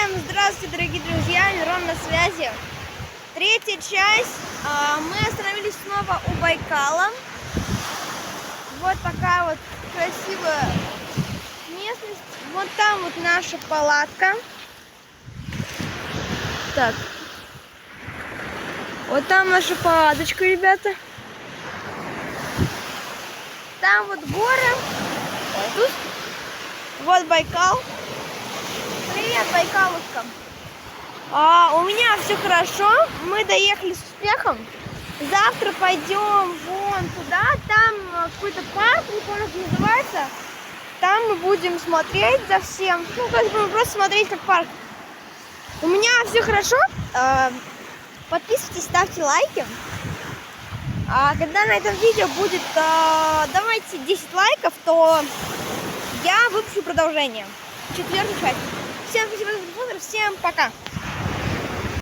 Всем здравствуйте, дорогие друзья, Мирон на связи. Третья часть. Мы остановились снова у Байкала. Вот такая вот красивая местность. Вот там вот наша палатка. Так. Вот там наша палаточка, ребята. Там вот горы. Тут вот Байкал. Привет, Байкалушка. У меня все хорошо. Мы доехали с успехом. Завтра пойдем вон туда. Там какой-то парк, не помню, как называется. Там мы будем смотреть за всем. Ну, как бы просто смотреть как парк. У меня все хорошо. Подписывайтесь, ставьте лайки. Когда на этом видео будет, давайте 10 лайков, то я выпущу продолжение. 4-ю часть. Всем спасибо за просмотр, всем пока.